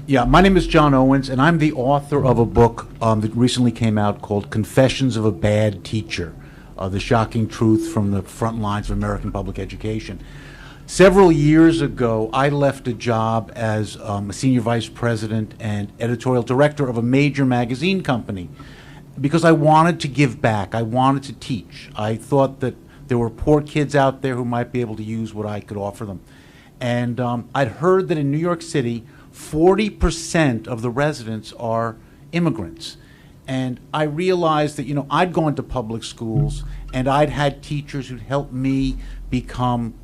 Yeah, my name is John Owens, and I'm the author of a book that recently came out called Confessions of a Bad Teacher, The Shocking Truth from the Front Lines of American Public Education. Several years ago, I left a job as a senior vice president and editorial director of a major magazine company because I wanted to give back. I wanted to teach. I thought that there were poor kids out there who might be able to use what I could offer them. And I'd heard that in New York City, 40% of the residents are immigrants. And I realized that, I'd gone to public schools and I'd had teachers who'd helped me become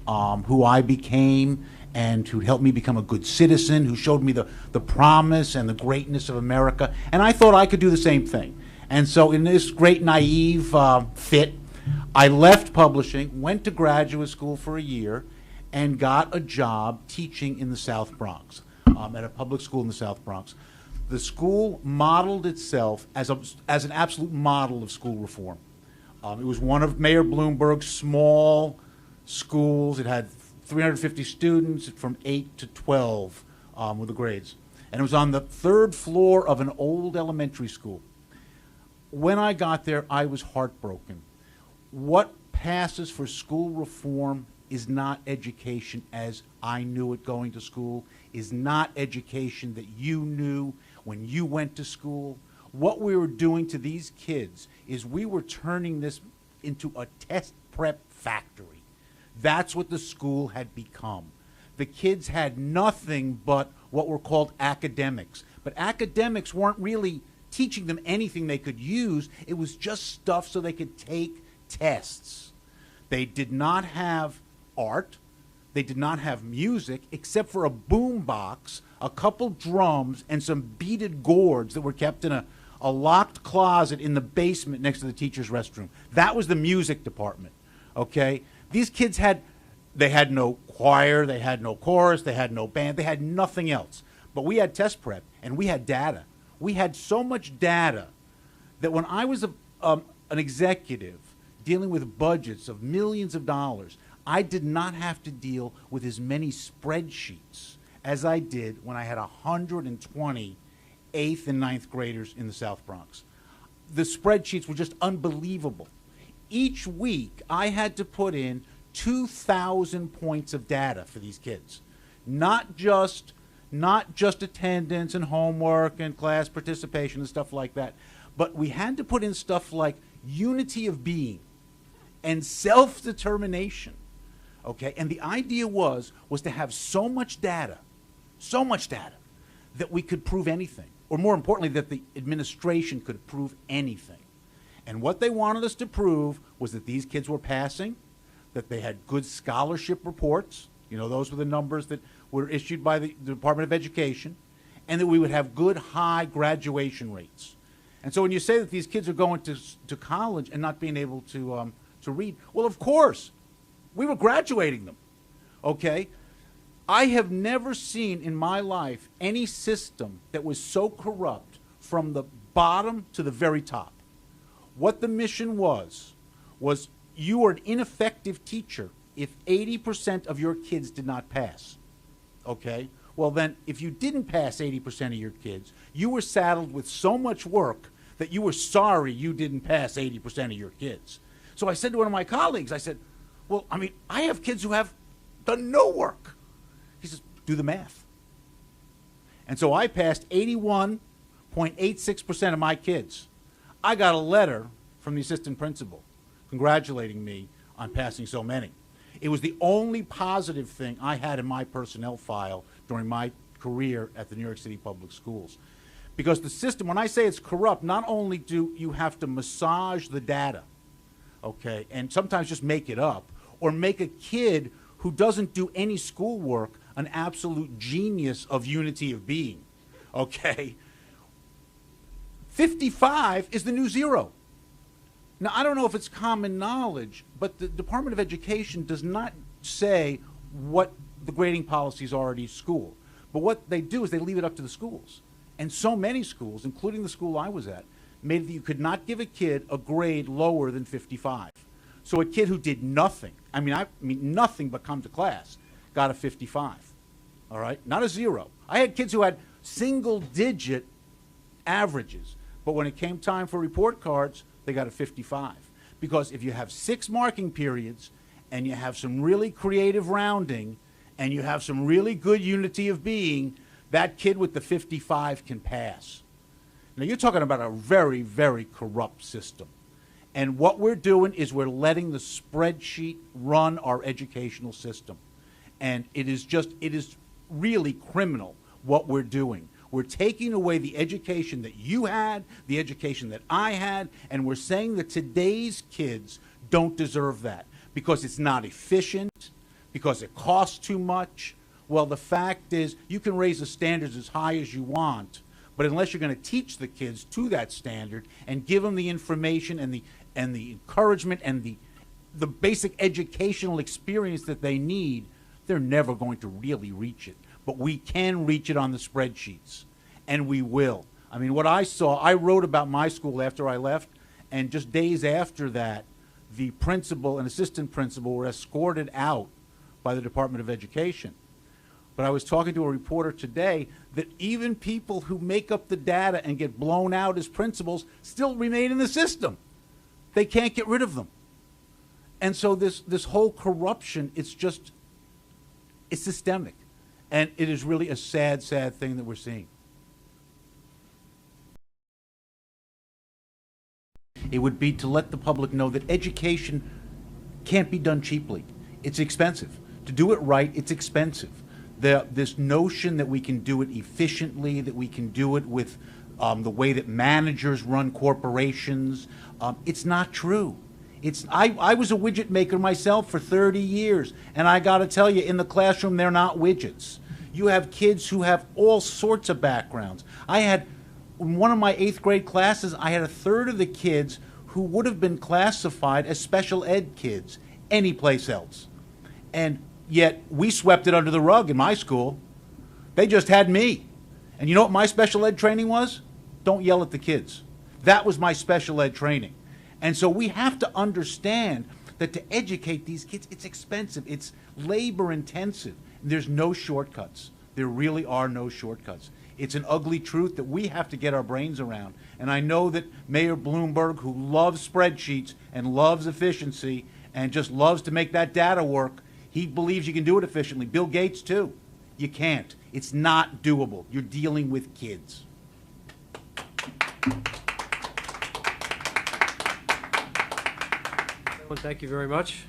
who I became and who'd helped me become a good citizen, who showed me the promise and the greatness of America. And I thought I could do the same thing. And so in this great naive fit, I left publishing, went to graduate school for a year, and got a job teaching in the South Bronx, at a public school in the South Bronx. The school modeled itself as an absolute model of school reform. It was one of Mayor Bloomberg's small schools. It had 350 students from 8 to 12 with the grades. And it was on the third floor of an old elementary school. When I got there, I was heartbroken. What passes for school reform is not education as I knew it going to school, is not education that you knew when you went to school. What we were doing to these kids is we were turning this into a test prep factory. That's what the school had become. The kids had nothing but what were called academics. But academics weren't really teaching them anything they could use. It was just stuff so they could take tests. They did not have art. They did not have music except for a boom box, a couple drums, and some beaded gourds that were kept in a locked closet in the basement next to the teacher's restroom. That was the music department, okay? These kids had no choir, they had no chorus, they had no band, they had nothing else. But we had test prep, and we had data. We had so much data that when I was an executive dealing with budgets of millions of dollars, I did not have to deal with as many spreadsheets as I did when I had 120 8th and 9th graders in the South Bronx. The spreadsheets were just unbelievable. Each week, I had to put in 2,000 points of data for these kids. Not just attendance and homework and class participation and stuff like that, but we had to put in stuff like unity of being and self-determination. Okay, and the idea was to have so much data, that we could prove anything, or more importantly, that the administration could prove anything. And what they wanted us to prove was that these kids were passing, that they had good scholarship reports, those were the numbers that were issued by the Department of Education, and that we would have good, high graduation rates. And so when you say that these kids are going to college and not being able to read, well, of course, we were graduating them, okay? I have never seen in my life any system that was so corrupt from the bottom to the very top. What the mission was you were an ineffective teacher if 80% of your kids did not pass, okay? Well, then, if you didn't pass 80% of your kids, you were saddled with so much work that you were sorry you didn't pass 80% of your kids. So I said to one of my colleagues, I said, well, I have kids who have done no work. He says, do the math. And so I passed 81.86% of my kids. I got a letter from the assistant principal congratulating me on passing so many. It was the only positive thing I had in my personnel file during my career at the New York City Public Schools. Because the system, when I say it's corrupt, not only do you have to massage the data, okay, and sometimes just make it up, or make a kid who doesn't do any schoolwork an absolute genius of unity of being, okay? 55 is the new 0. Now, I don't know if it's common knowledge, but the Department of Education does not say what the grading policies are at each school. But what they do is they leave it up to the schools. And so many schools, including the school I was at, made it that you could not give a kid a grade lower than 55. So a kid who did nothing, nothing but come to class, got a 55. all right? Not a 0. I had kids who had single-digit averages, but when it came time for report cards, they got a 55. Because if you have 6 marking periods and you have some really creative rounding and you have some really good unity of being, that kid with the 55 can pass. Now, you're talking about a very, very corrupt system. And what we're doing is we're letting the spreadsheet run our educational system. And it is really criminal what we're doing. We're taking away the education that you had, the education that I had, and we're saying that today's kids don't deserve that because it's not efficient, because it costs too much. Well, the fact is you can raise the standards as high as you want, but unless you're going to teach the kids to that standard and give them the information and the encouragement and the basic educational experience that they need, they're never going to really reach it. But we can reach it on the spreadsheets, and we will. I mean, what I saw, I wrote about my school after I left, and just days after that, the principal and assistant principal were escorted out by the Department of Education. But I was talking to a reporter today that even people who make up the data and get blown out as principals still remain in the system. They can't get rid of them. And so this whole corruption, it's systemic. And it is really a sad, sad thing that we're seeing. It would be to let the public know that education can't be done cheaply. It's expensive. To do it right, it's expensive. This notion that we can do it efficiently, that we can do it with the way that managers run corporations, it's not true. I was a widget maker myself for 30 years, and I got to tell you, in the classroom, they're not widgets. You have kids who have all sorts of backgrounds. In one of my 8th grade classes, I had a third of the kids who would have been classified as special ed kids anyplace else. And yet, we swept it under the rug in my school. They just had me. And you know what my special ed training was? Don't yell at the kids. That was my special ed training. And so we have to understand that to educate these kids, it's expensive. It's labor intensive. There's no shortcuts. There really are no shortcuts. It's an ugly truth that we have to get our brains around. And I know that Mayor Bloomberg, who loves spreadsheets and loves efficiency and just loves to make that data work, he believes you can do it efficiently. Bill Gates, too. You can't. It's not doable. You're dealing with kids. Thank you very much.